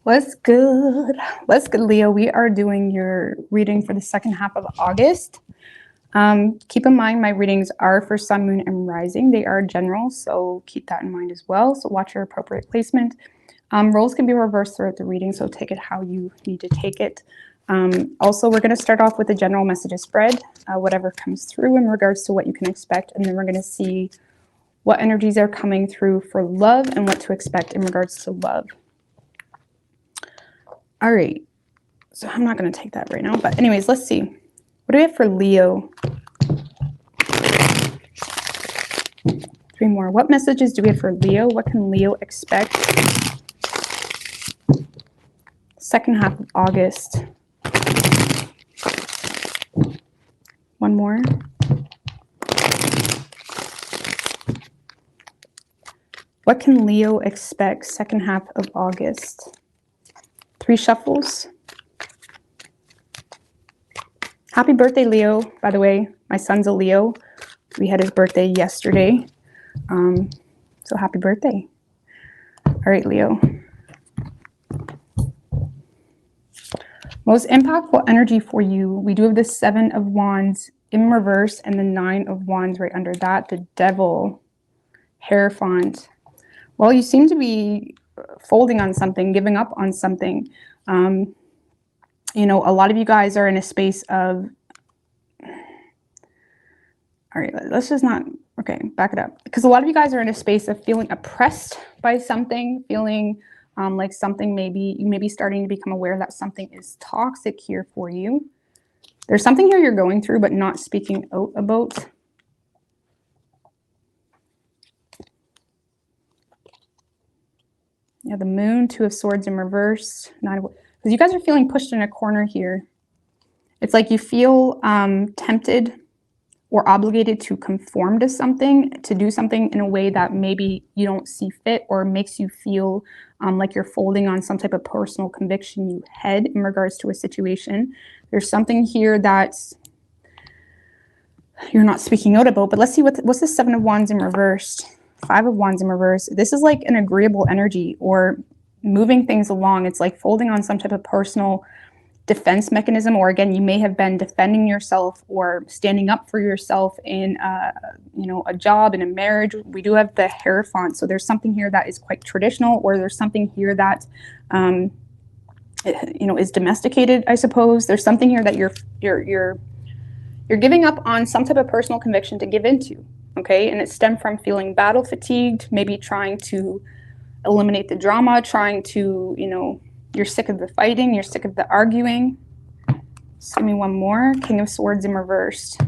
What's good? What's good, Leo? We are doing your reading for the second half of August. Keep in mind, my readings are for sun, moon, and rising. They are general, so keep that in mind as well. So watch your appropriate placement. Roles can be reversed throughout the reading, so take it how you need to take it. Also, we're going to start off with the general messages spread, whatever comes through in regards to what you can expect, and then we're going to see what energies are coming through for love and what to expect in regards to love. All right, so I'm not going to take that right now, but anyways, let's see. What do we have for Leo? 3 more. What messages do we have for Leo? What can Leo expect? Second half of August. 1 more. What can Leo expect second half of August? 3 shuffles. Happy birthday, Leo, by the way. My son's a Leo. We had his birthday yesterday. So happy birthday. All right, Leo. Most impactful energy for you. We do have the 7 of Wands in reverse and the 9 of Wands right under that. The Devil, Hierophant. Well, you seem to be folding on something, giving up on something. You know, a lot of you guys are in a space of, all right, let's just not, okay, back it up. Because a lot of you guys are in a space of feeling oppressed by something, feeling like something you may be starting to become aware that something is toxic here for you. There's something here you're going through, but not speaking out about. Yeah, the Moon, 2 of Swords in reverse, 9 of, because you guys are feeling pushed in a corner here. It's like you feel tempted or obligated to conform to something, to do something in a way that maybe you don't see fit or makes you feel like you're folding on some type of personal conviction you had in regards to a situation. There's something here that you're not speaking out about, but let's see what's the 7 of Wands in reverse, 5 of Wands in reverse. This is like an agreeable energy or moving things along. It's like folding on some type of personal defense mechanism, or again, you may have been defending yourself or standing up for yourself in you know, a job, in a marriage. We do have the Hierophant, so there's something here that is quite traditional, or there's something here that you know, is domesticated, I suppose. There's something here that you're giving up on some type of personal conviction to give into, okay? And it stemmed from feeling battle fatigued, maybe trying to eliminate the drama, trying to, you know, you're sick of the fighting, you're sick of the arguing. Just give me 1 more. King of Swords in reverse.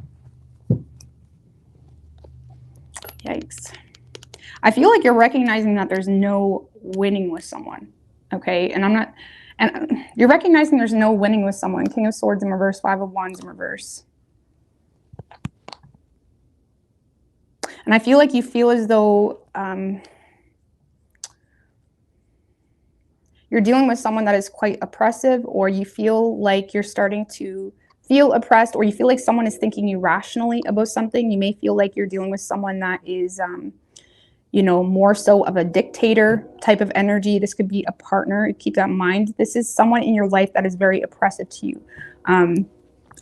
Yikes. I feel like you're recognizing that there's no winning with someone, okay? And you're recognizing there's no winning with someone. King of Swords in reverse, 5 of Wands in reverse. And I feel like you feel as though you're dealing with someone that is quite oppressive, or you feel like you're starting to feel oppressed, or you feel like someone is thinking irrationally about something. You may feel like you're dealing with someone that is, you know, more so of a dictator type of energy. This could be a partner. Keep that in mind. This is someone in your life that is very oppressive to you. And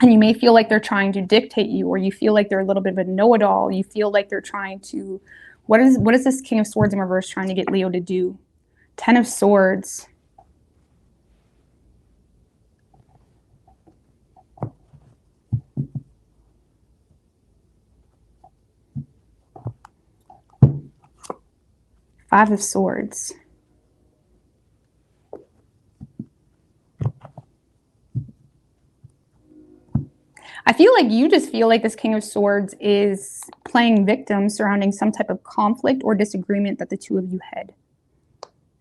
you may feel like they're trying to dictate you, or you feel like they're a little bit of a know-it-all. You feel like they're trying to, what is this King of Swords in reverse trying to get Leo to do? 10 of Swords. Five of Swords. I feel like you just feel like this King of Swords is playing victim surrounding some type of conflict or disagreement that the 2 of you had.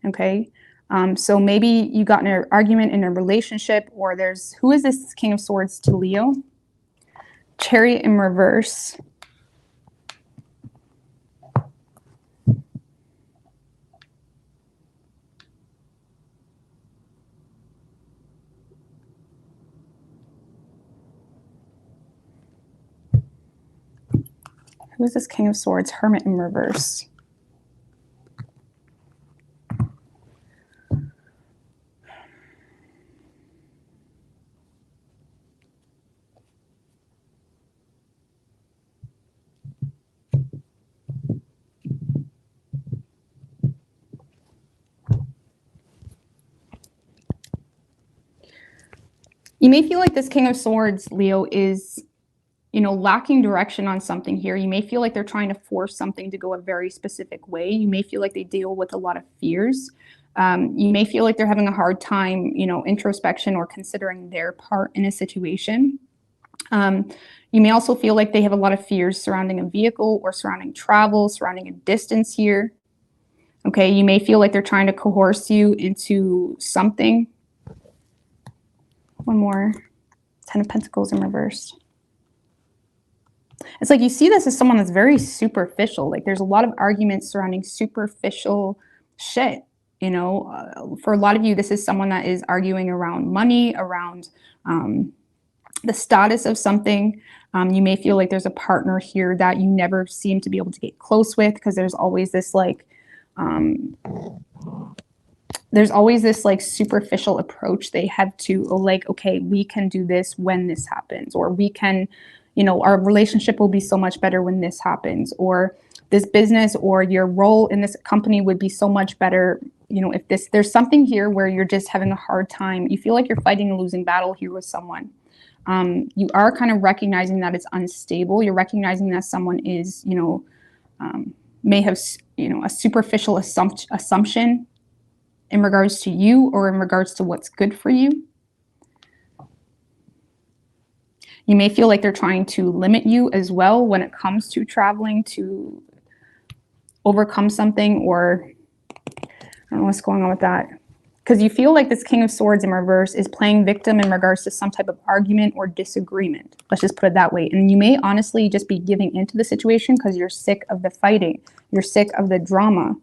Okay? So maybe you got in an argument in a relationship, or there's, who is this King of Swords to Leo? Chariot in reverse. Who is this King of Swords? Hermit in reverse. You may feel like this King of Swords, Leo, is, lacking direction on something here. You may feel like they're trying to force something to go a very specific way. You may feel like they deal with a lot of fears. You may feel like they're having a hard time, introspection or considering their part in a situation. You may also feel like they have a lot of fears surrounding a vehicle or surrounding travel, surrounding a distance here. Okay, you may feel like they're trying to coerce you into something. One more. 10 of Pentacles in reverse. It's like you see this as someone that's very superficial. Like there's a lot of arguments surrounding superficial shit. For a lot of you, this is someone that is arguing around money, around the status of something. You may feel like there's a partner here that you never seem to be able to get close with, because there's always this superficial approach they have to, like, okay, we can do this when this happens, or we can, our relationship will be so much better when this happens, or this business or your role in this company would be so much better, if there's something here where you're just having a hard time. You feel like you're fighting a losing battle here with someone. You are kind of recognizing that it's unstable. You're recognizing that someone is, may have, a superficial assumption in regards to you or in regards to what's good for you. You may feel like they're trying to limit you as well when it comes to traveling to overcome something, or I don't know what's going on with that. Because you feel like this King of Swords in reverse is playing victim in regards to some type of argument or disagreement. Let's just put it that way. And you may honestly just be giving into the situation because you're sick of the fighting. You're sick of the drama.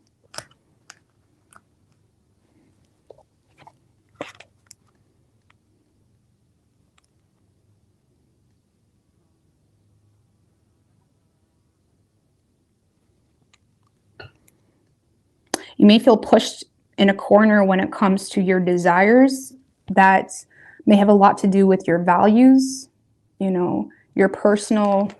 You may feel pushed in a corner when it comes to your desires that may have a lot to do with your values, your personal.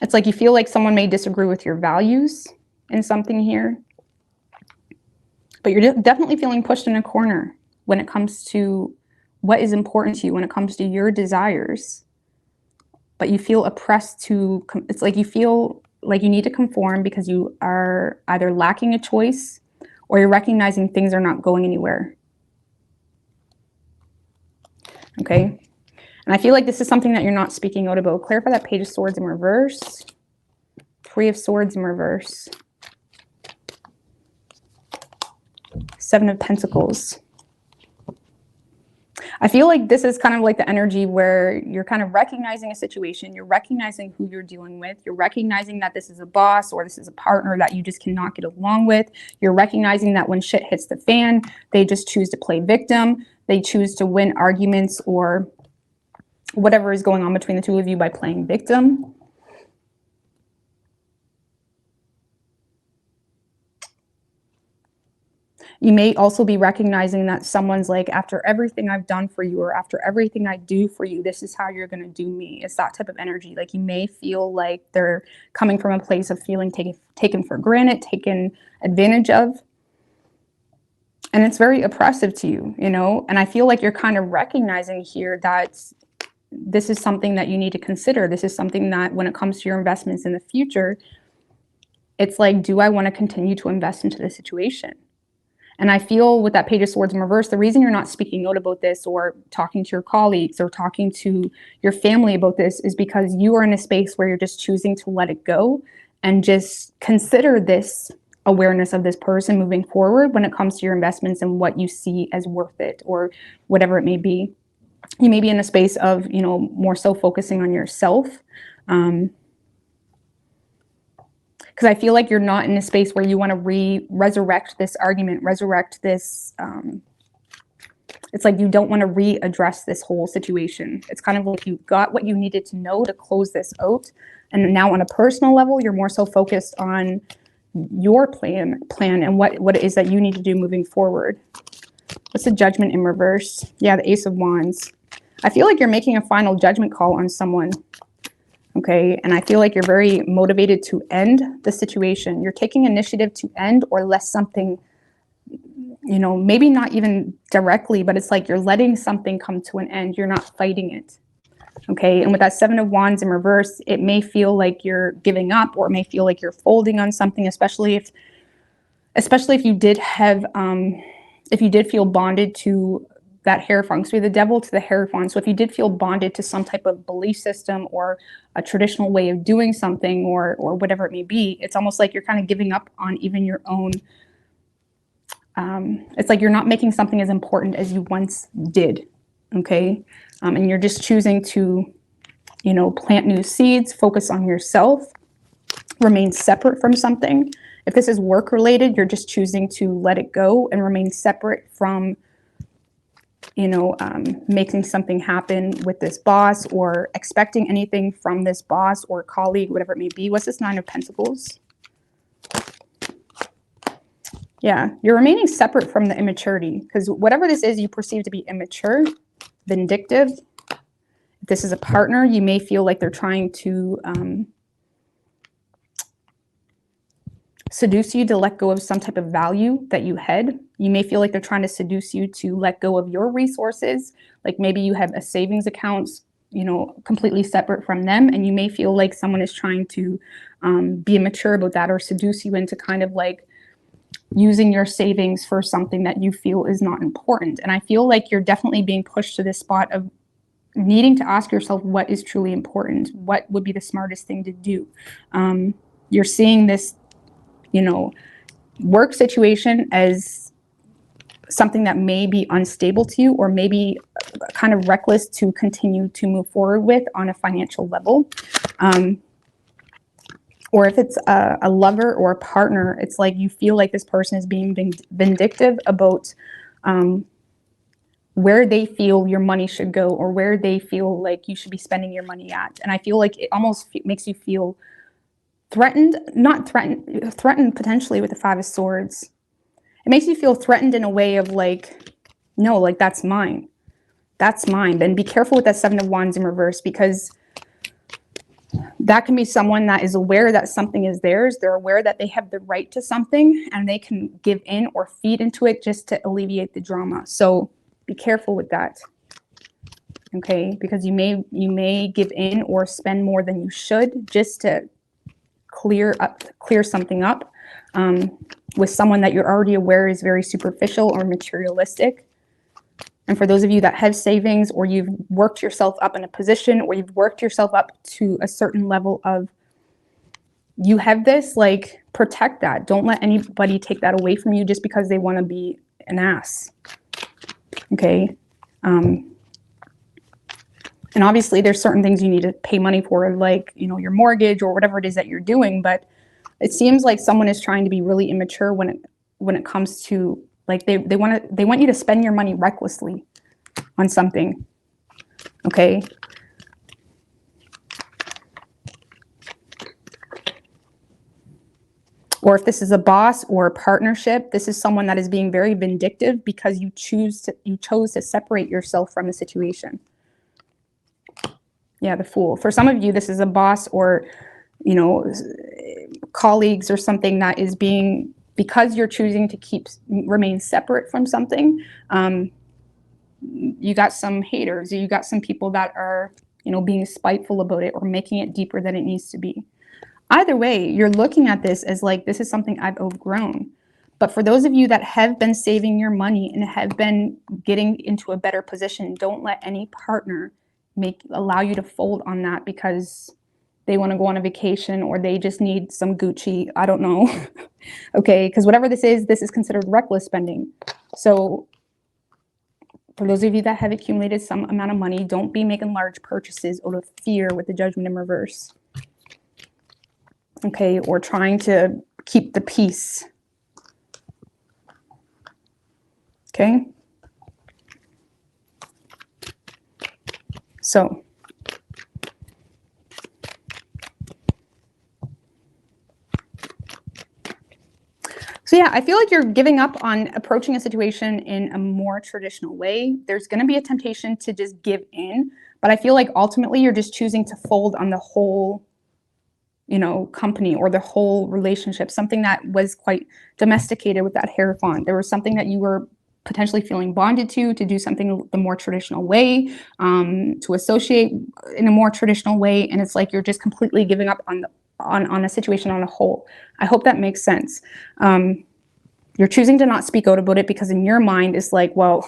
It's like you feel like someone may disagree with your values in something here, but you're definitely feeling pushed in a corner when it comes to what is important to you, when it comes to your desires. But you feel oppressed to, it's like you feel like you need to conform because you are either lacking a choice or you're recognizing things are not going anywhere. Okay. And I feel like this is something that you're not speaking out about. Clarify that Page of Swords in reverse. 3 of Swords in reverse. 7 of Pentacles. I feel like this is kind of like the energy where you're kind of recognizing a situation, you're recognizing who you're dealing with, you're recognizing that this is a boss or this is a partner that you just cannot get along with. You're recognizing that when shit hits the fan, they just choose to play victim. They choose to win arguments or whatever is going on between the two of you by playing victim. You may also be recognizing that someone's like, after everything I've done for you, or after everything I do for you, this is how you're going to do me. It's that type of energy. Like you may feel like they're coming from a place of feeling taken for granted, taken advantage of. And it's very oppressive to you, and I feel like you're kind of recognizing here that this is something that you need to consider. This is something that when it comes to your investments in the future, it's like, do I want to continue to invest into this situation? And I feel with that Page of Swords in reverse, the reason you're not speaking out about this or talking to your colleagues or talking to your family about this is because you are in a space where you're just choosing to let it go and just consider this awareness of this person moving forward when it comes to your investments and what you see as worth it or whatever it may be. You may be in a space of, more so focusing on yourself. Because I feel like you're not in a space where you want to resurrect this argument, resurrect this. It's like you don't want to readdress this whole situation. It's kind of like you got what you needed to know to close this out. And now on a personal level, you're more so focused on your plan and what it is that you need to do moving forward. What's the Judgment in reverse? Yeah, the Ace of Wands. I feel like you're making a final judgment call on someone. Okay, and I feel like you're very motivated to end the situation. You're taking initiative to end or let something you know, maybe not even directly, but it's like you're letting something come to an end. You're not fighting it. Okay. And with that Seven of Wands in reverse, it may feel like you're giving up, or it may feel like you're folding on something, especially if you did have, if you did feel bonded to that Hierophant. So the Devil to the Hierophant. So if you did feel bonded to some type of belief system or a traditional way of doing something, or whatever it may be, it's almost like you're kind of giving up on even your own. It's like you're not making something as important as you once did. Okay. And you're just choosing to, you know, plant new seeds, focus on yourself, remain separate from something. If this is work related, you're just choosing to let it go and remain separate from, you know, making something happen with this boss, or expecting anything from this boss or colleague, whatever it may be. What's this Nine of Pentacles? Yeah, you're remaining separate from the immaturity, because whatever this is you perceive to be immature, vindictive. If this is a partner, you may feel like they're trying to seduce you to let go of some type of value that you had. You may feel like they're trying to seduce you to let go of your resources. Like maybe you have a savings account, you know, completely separate from them, and you may feel like someone is trying to be immature about that, or seduce you into kind of like using your savings for something that you feel is not important. And I feel like you're definitely being pushed to this spot of needing to ask yourself what is truly important, what would be the smartest thing to do. You're seeing this, you know, work situation as something that may be unstable to you, or maybe kind of reckless to continue to move forward with on a financial level. Or if it's a lover or a partner, it's like you feel like this person is being vindictive about where they feel your money should go, or where they feel like you should be spending your money at. And I feel like it almost makes you feel threatened, not threatened, threatened potentially with the Five of Swords. It makes you feel threatened in a way of like, no, like that's mine. That's mine. And be careful with that Seven of Wands in reverse, because that can be someone that is aware that something is theirs. They're aware that they have the right to something, and they can give in or feed into it just to alleviate the drama. So be careful with that. Okay, because you may give in or spend more than you should just to clear something up with someone that you're already aware is very superficial or materialistic. And for those of you that have savings, or you've worked yourself up in a position, or you've worked yourself up to a certain level of, you have this, like, protect that. Don't let anybody take that away from you just because they want to be an ass. Okay. And obviously there's certain things you need to pay money for, like, you know, your mortgage or whatever it is that you're doing. But it seems like someone is trying to be really immature when it comes to, like, they want you to spend your money recklessly on something. Okay. Or if this is a boss or a partnership, this is someone that is being very vindictive because you chose to separate yourself from the situation. Yeah, the Fool. For some of you, this is a boss or, you know, colleagues or something that is being, because you're choosing to remain separate from something, you got some haters, or you got some people that are, you know, being spiteful about it or making it deeper than it needs to be. Either way, you're looking at this as like, this is something I've outgrown. But for those of you that have been saving your money and have been getting into a better position, don't let any partner allow you to fold on that because they want to go on a vacation, or they just need some Gucci. I don't know. Okay, because whatever this is considered reckless spending. So for those of you that have accumulated some amount of money, don't be making large purchases out of fear with the Judgment in reverse. Okay, or trying to keep the peace. Okay. So yeah, I feel like you're giving up on approaching a situation in a more traditional way. There's going to be a temptation to just give in, but I feel like ultimately you're just choosing to fold on the whole company or the whole relationship, something that was quite domesticated with that hierophant. There was something that you were potentially feeling bonded to do something the more traditional way, to associate in a more traditional way. And it's like you're just completely giving up on a situation on a whole. I hope that makes sense. You're choosing to not speak out about it because in your mind it's like, well,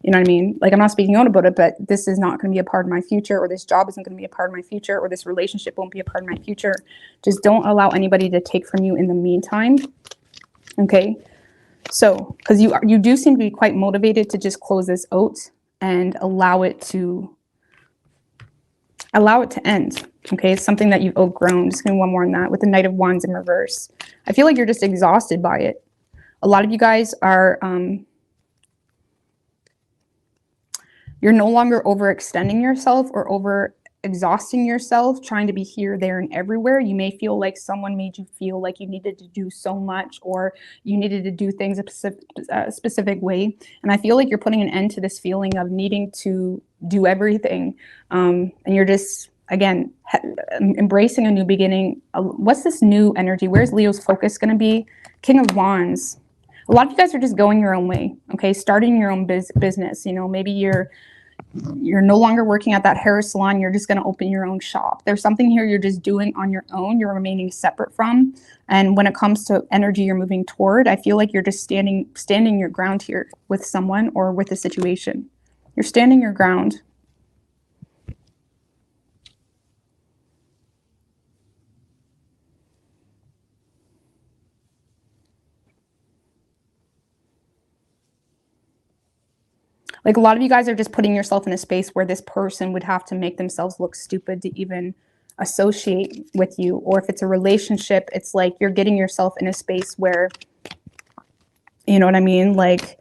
you know what I mean? Like, I'm not speaking out about it, but this is not going to be a part of my future, or this job isn't going to be a part of my future, or this relationship won't be a part of my future. Just don't allow anybody to take from you in the meantime. Okay. So, because you do seem to be quite motivated to just close this out and allow it to end. Okay. It's something that you've outgrown. Just going one more on that with the Knight of Wands in reverse. I feel like you're just exhausted by it. A lot of you guys are, you're no longer overextending yourself or over exhausting yourself, trying to be here, there, and everywhere. You may feel like someone made you feel like you needed to do so much, or you needed to do things a specific way. And I feel like you're putting an end to this feeling of needing to do everything. And you're just, again, embracing a new beginning. What's this new energy? Where's Leo's focus going to be? King of Wands. A lot of you guys are just going your own way, okay? Starting your own business. Maybe you're no longer working at that hair salon. You're just going to open your own shop. There's something here you're just doing on your own. You're remaining separate from. And when it comes to energy you're moving toward, I feel like you're just standing your ground here with someone or with a situation. You're standing your ground. Like, a lot of you guys are just putting yourself in a space where this person would have to make themselves look stupid to even associate with you. Or if it's a relationship, it's like you're getting yourself in a space where, you know what I mean? Like,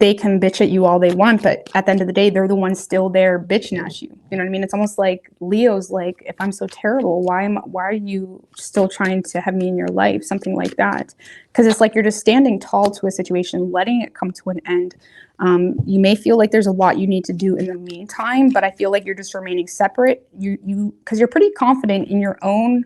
they can bitch at you all they want, but at the end of the day, they're the ones still there bitching at you. You know what I mean? It's almost like Leo's like, if I'm so terrible, why are you still trying to have me in your life? Something like that. Because it's like you're just standing tall to a situation, letting it come to an end. You may feel like there's a lot you need to do in the meantime, but I feel like you're just remaining separate. Because you're pretty confident in your own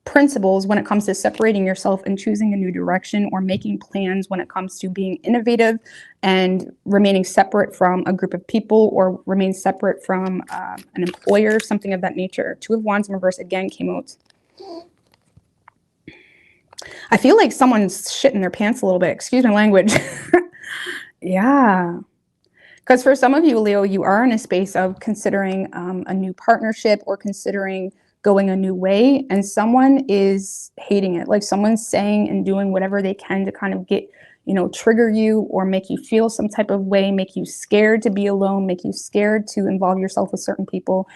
principles when it comes to separating yourself and choosing a new direction, or making plans when it comes to being innovative and remaining separate from a group of people, or remain separate from an employer, something of that nature. Two of Wands in reverse again came out. I feel like someone's shitting their pants a little bit. Excuse my language. Yeah. Because for some of you, Leo, you are in a space of considering a new partnership, or considering going a new way, and someone is hating it. Like, someone's saying and doing whatever they can to kind of get, trigger you, or make you feel some type of way, make you scared to be alone, make you scared to involve yourself with certain people,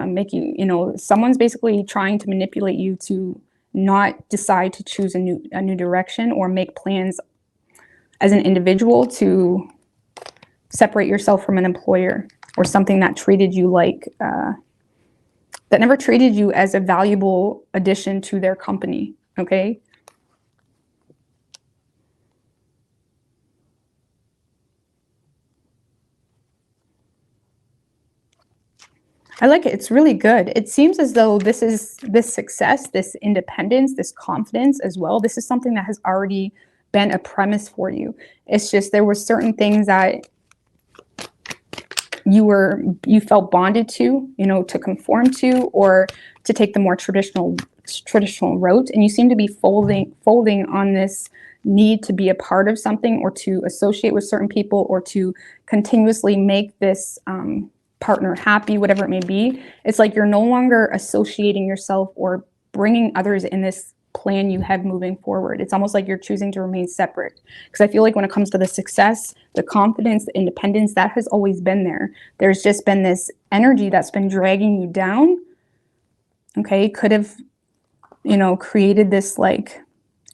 make you, someone's basically trying to manipulate you to not decide to choose a new direction, or make plans as an individual to separate yourself from an employer, or something that treated you like, that never treated you as a valuable addition to their company, okay? I like it. It's really good. It seems as though this success, this independence, this confidence as well, this is something that has already been a premise for you. It's just there were certain things that you felt bonded to, to conform to, or to take the more traditional route, and you seem to be folding on this need to be a part of something, or to associate with certain people, or to continuously make this partner happy, whatever it may be. It's like you're no longer associating yourself or bringing others in this plan you have moving forward. It's almost like you're choosing to remain separate. Because I feel like when it comes to the success, the confidence, the independence, that has always been there. There's just been this energy that's been dragging you down. Okay, could have, created this like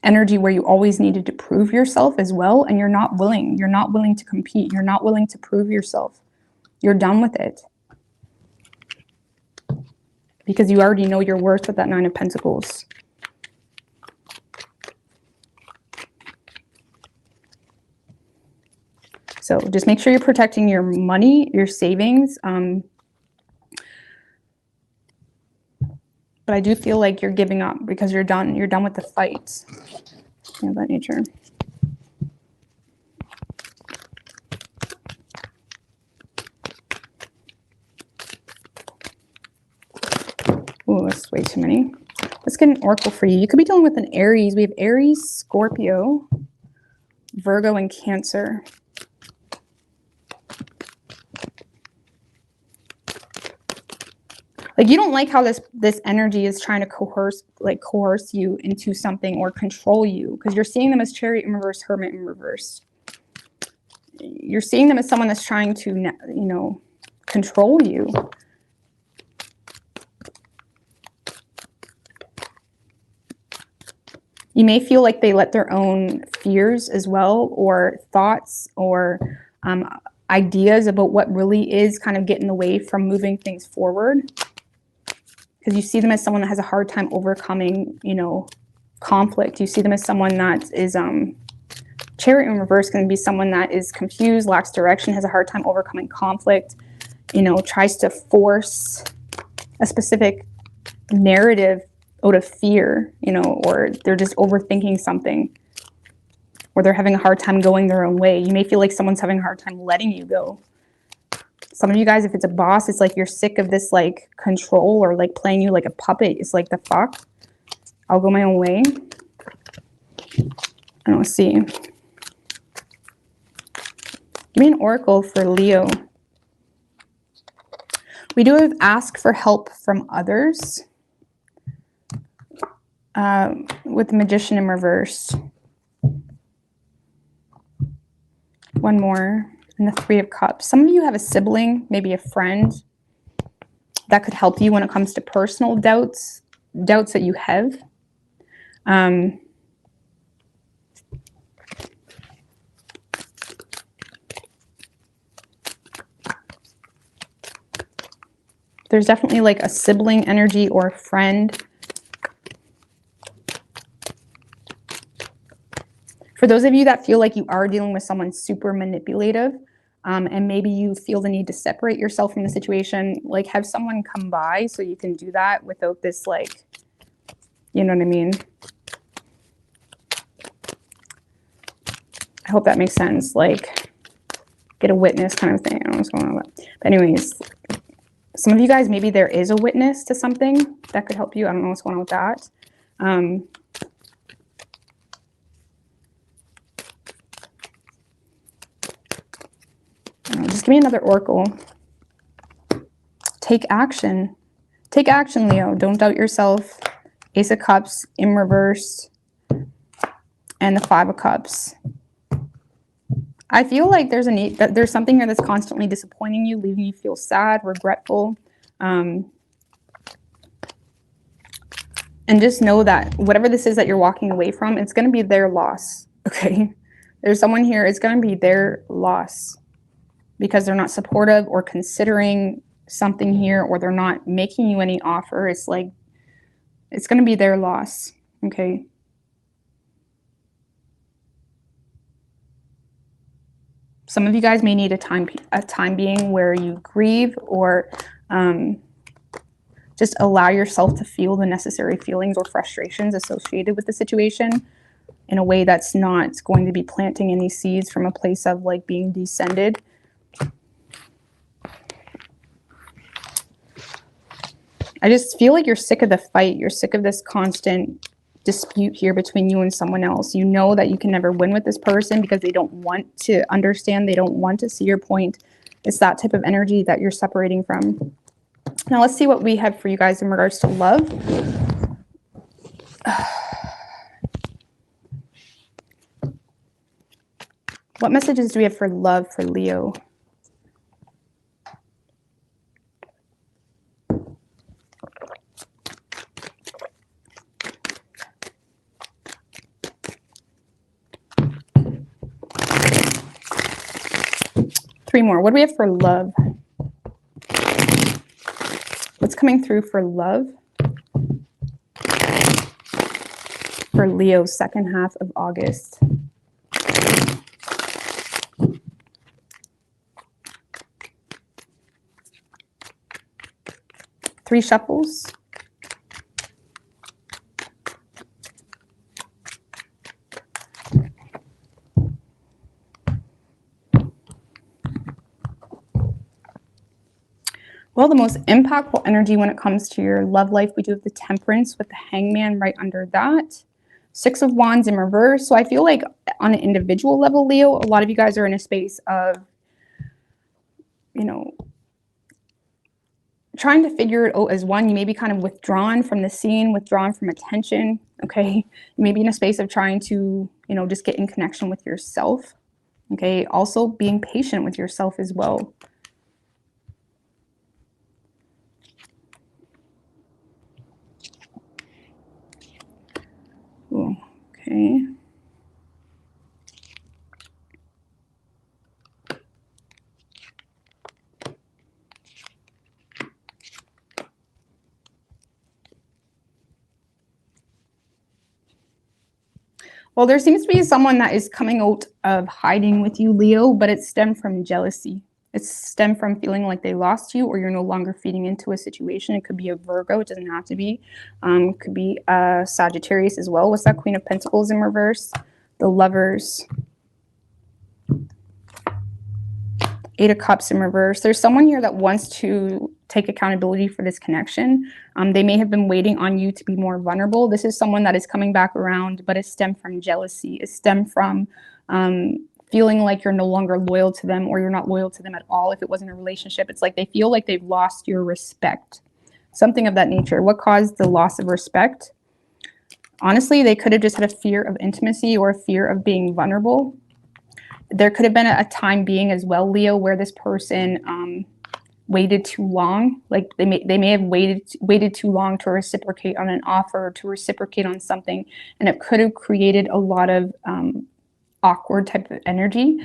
energy where you always needed to prove yourself as well, and you're not willing to compete. You're not willing to prove yourself. You're done with it. Because you already know your worth with that Nine of Pentacles. So just make sure you're protecting your money, your savings. But But I do feel like you're giving up because you're done. You're done with the fights. Of that nature. Oh, that's way too many. Let's get an oracle for you. You could be dealing with an Aries. We have Aries, Scorpio, Virgo, and Cancer. Like, you don't like how this energy is trying to coerce you into something or control you, because you're seeing them as Chariot in reverse, Hermit in reverse. You're seeing them as someone that's trying to, you know, control you. You may feel like they let their own fears as well, or thoughts, or ideas about what really is kind of get in the way from moving things forward. Because you see them as someone that has a hard time overcoming, you know, conflict. You see them as someone that is, Chariot in reverse can be someone that is confused, lacks direction, has a hard time overcoming conflict, you know, tries to force a specific narrative out of fear, you know, or they're just overthinking something, or they're having a hard time going their own way. You may feel like someone's having a hard time letting you go. Some of you guys, if it's a boss, it's like you're sick of this like control or like playing you like a puppet. It's like, the fuck? I'll go my own way. I don't see. Give me an oracle for Leo. We do have ask for help from others. With the Magician in reverse. One more. And the Three of Cups. Some of you have a sibling, maybe a friend, that could help you when it comes to personal doubts that you have. There's definitely like a sibling energy or a friend. For those of you that feel like you are dealing with someone super manipulative, and maybe you feel the need to separate yourself from the situation, like have someone come by so you can do that without this, like, you know what I mean? I hope that makes sense. Like, get a witness kind of thing. I don't know what's going on with that. But anyways, some of you guys, maybe there is a witness to something that could help you. I don't know what's going on with that. Just give me another oracle. Take action. Take action, Leo. Don't doubt yourself. Ace of Cups in reverse. And the Five of Cups. I feel like there's a need, that there's something here that's constantly disappointing you, leaving you feel sad, regretful. And just know that whatever this is that you're walking away from, it's going to be their loss. Okay? There's someone here, it's going to be their loss. Because they're not supportive or considering something here, or they're not making you any offer. It's like, it's going to be their loss. Okay. Some of you guys may need a time being where you grieve, or just allow yourself to feel the necessary feelings or frustrations associated with the situation in a way that's not going to be planting any seeds from a place of like being descended. I just feel like you're sick of the fight. You're sick of this constant dispute here between you and someone else. You know that you can never win with this person because they don't want to understand. They don't want to see your point. It's that type of energy that you're separating from. Now let's see what we have for you guys in regards to love. What messages do we have for love for Leo? Three more. What do we have for love? What's coming through for love? For Leo's second half of August. Three shuffles. Well, the most impactful energy when it comes to your love life, we do have the Temperance with the Hangman right under that. Six of Wands in reverse. So I feel like on an individual level, Leo, a lot of you guys are in a space of, you know, trying to figure it out as one. You may be kind of withdrawn from the scene, withdrawn from attention, okay? You may be in a space of trying to, you know, just get in connection with yourself, okay? Also being patient with yourself as well. Ooh, okay. Well, there seems to be someone that is coming out of hiding with you, Leo, but it's stemmed from jealousy. It's stemmed from feeling like they lost you or you're no longer feeding into a situation. It could be a Virgo. It doesn't have to be. It could be Sagittarius as well. What's that? Queen of Pentacles in reverse. The Lovers. Eight of Cups in reverse. There's someone here that wants to take accountability for this connection. They may have been waiting on you to be more vulnerable. This is someone that is coming back around, but it stemmed from jealousy. It stemmed from feeling like you're no longer loyal to them or you're not loyal to them at all. If it wasn't a relationship, it's like they feel like they've lost your respect. Something of that nature. What caused the loss of respect? Honestly, they could have just had a fear of intimacy or a fear of being vulnerable. There could have been a time being as well, Leo, where this person waited too long. Like they may have waited too long to reciprocate on an offer, to reciprocate on something, and it could have created a lot of awkward type of energy.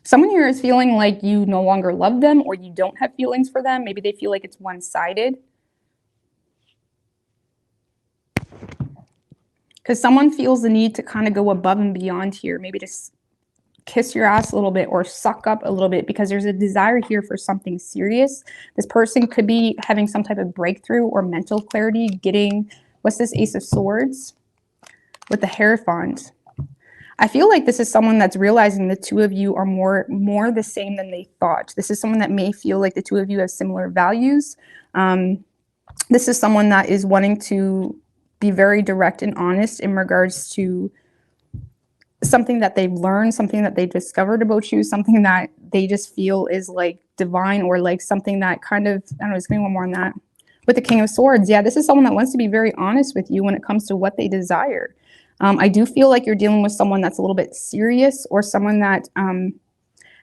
Someone here is feeling like you no longer love them or you don't have feelings for them. Maybe they feel like it's one-sided. Because someone feels the need to kind of go above and beyond here, maybe to kiss your ass a little bit or suck up a little bit because there's a desire here for something serious. This person could be having some type of breakthrough or mental clarity, getting, what's this Ace of Swords? With the Hierophant. I feel like this is someone that's realizing the two of you are more the same than they thought. This is someone that may feel like the two of you have similar values. This is someone that is wanting to be very direct and honest in regards to something that they've learned, something that they've discovered about you, something that they just feel is like divine or like something that kind of, I don't know, just give me one more on that. With the King of Swords, yeah, this is someone that wants to be very honest with you when it comes to what they desire. I do feel like you're dealing with someone that's a little bit serious or someone that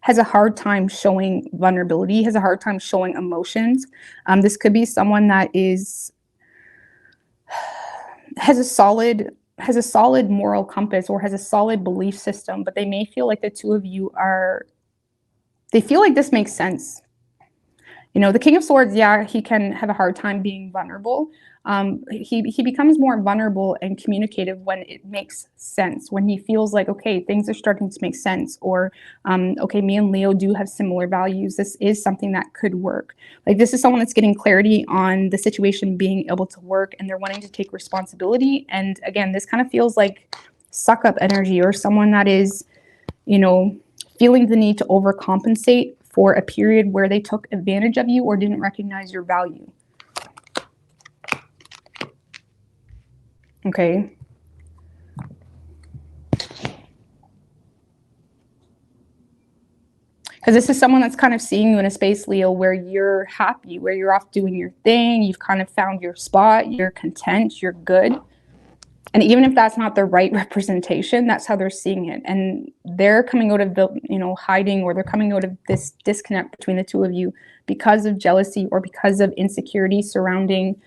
has a hard time showing vulnerability, has a hard time showing emotions. This could be someone that is has a solid moral compass or has a solid belief system, but they may feel like the two of you they feel like this makes sense. You know, the King of Swords, yeah, he can have a hard time being vulnerable. He becomes more vulnerable and communicative when it makes sense, when he feels like, okay, things are starting to make sense, or okay, me and Leo do have similar values. This is something that could work. Like this is someone that's getting clarity on the situation being able to work, and they're wanting to take responsibility. And again, this kind of feels like suck up energy, or someone that is, you know, feeling the need to overcompensate for a period where they took advantage of you or didn't recognize your value. Okay. Because this is someone that's kind of seeing you in a space, Leo, where you're happy, where you're off doing your thing, you've kind of found your spot, you're content, you're good. And even if that's not the right representation, that's how they're seeing it. And they're coming out of the, you know, hiding, or they're coming out of this disconnect between the two of you because of jealousy or because of insecurity surrounding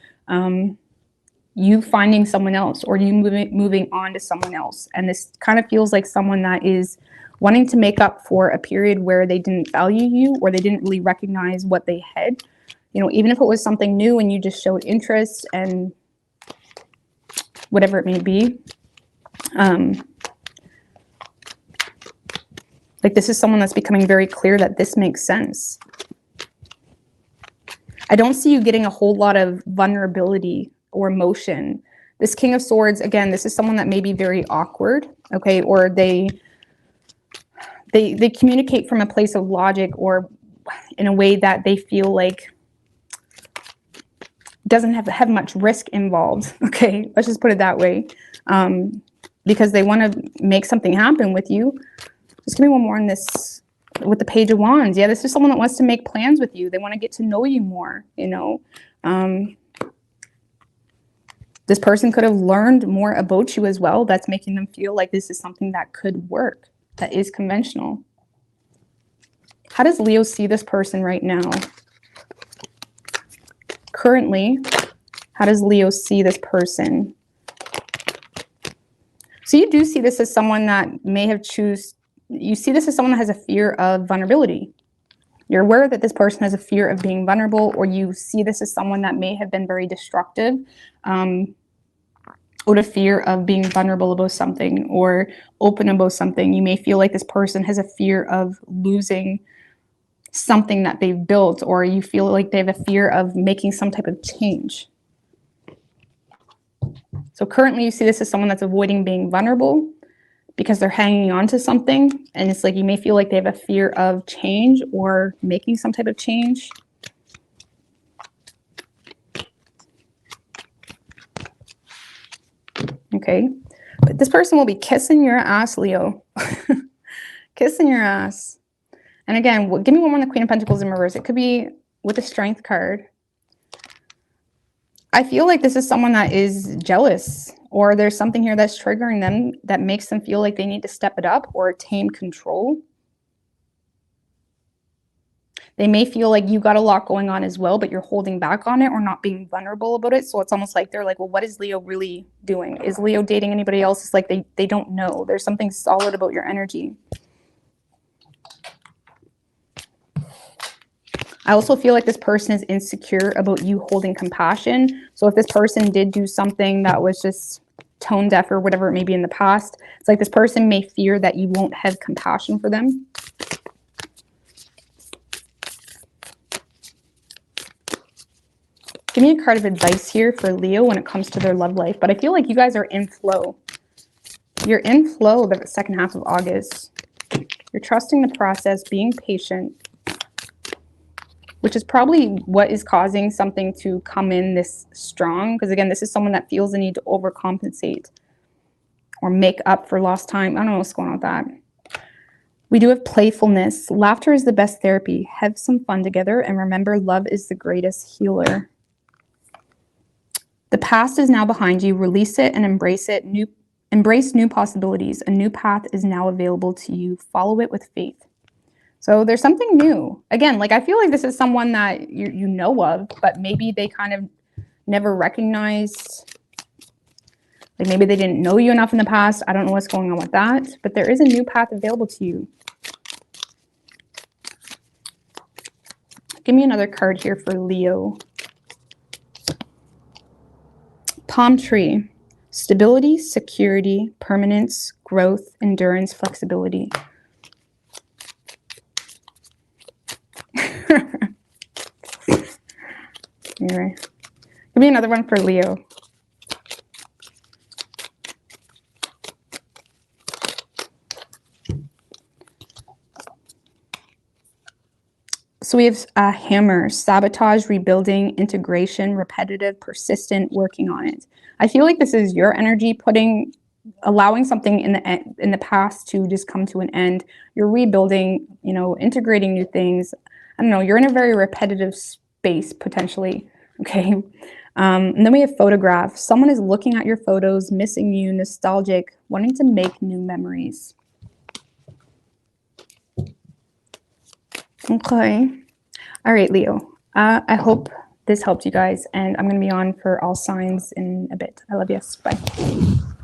you finding someone else or you moving on to someone else. And this kind of feels like someone that is wanting to make up for a period where they didn't value you or they didn't really recognize what they had. You know, even if it was something new and you just showed interest and whatever it may be. Like this is someone that's becoming very clear that this makes sense. I don't see you getting a whole lot of vulnerability or emotion This King of Swords, again, this is someone that may be very awkward, okay, or they communicate from a place of logic or in a way that they feel like doesn't have much risk involved, okay, let's just put it that way, because they want to make something happen with you. Just give me one more on this with the Page of Wands. Yeah, this is someone that wants to make plans with you. They want to get to know you more, you know. This person could have learned more about you as well. That's making them feel like this is something that could work, that is conventional. How does Leo see this person right now? Currently, how does Leo see this person? So you do see this as someone that may have you see this as someone that has a fear of vulnerability. You're aware that this person has a fear of being vulnerable, or you see this as someone that may have been very destructive, or a fear of being vulnerable about something or open about something. You may feel like this person has a fear of losing something that they've built, or you feel like they have a fear of making some type of change. So currently you see this as someone that's avoiding being vulnerable because they're hanging on to something, and it's like you may feel like they have a fear of change or making some type of change. Okay, but this person will be kissing your ass, Leo. Kissing your ass. And again, give me one more on the Queen of Pentacles in reverse. It could be with the Strength card. I feel like this is someone that is jealous, or there's something here that's triggering them that makes them feel like they need to step it up or tame control. They may feel like you got a lot going on as well, but you're holding back on it or not being vulnerable about it. So it's almost like they're like, well, what is Leo really doing? Is Leo dating anybody else? It's like they don't know. There's something solid about your energy. I also feel like this person is insecure about you holding compassion. So if this person did do something that was just tone deaf or whatever it may be in the past, it's like this person may fear that you won't have compassion for them. Give me a card of advice here for Leo when it comes to their love life. But I feel like you guys are in flow. You're in flow the second half of August. You're trusting the process, being patient, which is probably what is causing something to come in this strong. Because again, this is someone that feels the need to overcompensate or make up for lost time. I don't know what's going on with that. We do have playfulness. Laughter is the best therapy. Have some fun together, and remember, love is the greatest healer. The past is now behind you. Release it and embrace it. Embrace new possibilities. A new path is now available to you. Follow it with faith. So there's something new. Again, like I feel like this is someone that you know of, but maybe they kind of never recognized. Like maybe they didn't know you enough in the past. I don't know what's going on with that, but there is a new path available to you. Give me another card here for Leo. Palm tree. Stability, security, permanence, growth, endurance, flexibility. Anyway, give me another one for Leo. So we have a hammer, sabotage, rebuilding, integration, repetitive, persistent, working on it. I feel like this is your energy allowing something in the past to just come to an end. You're rebuilding, you know, integrating new things. I don't know, you're in a very repetitive space potentially, okay? And then we have photograph. Someone is looking at your photos, missing you, nostalgic, wanting to make new memories. Okay. All right, Leo. I hope this helped you guys, and I'm going to be on for all signs in a bit. I love you. Bye.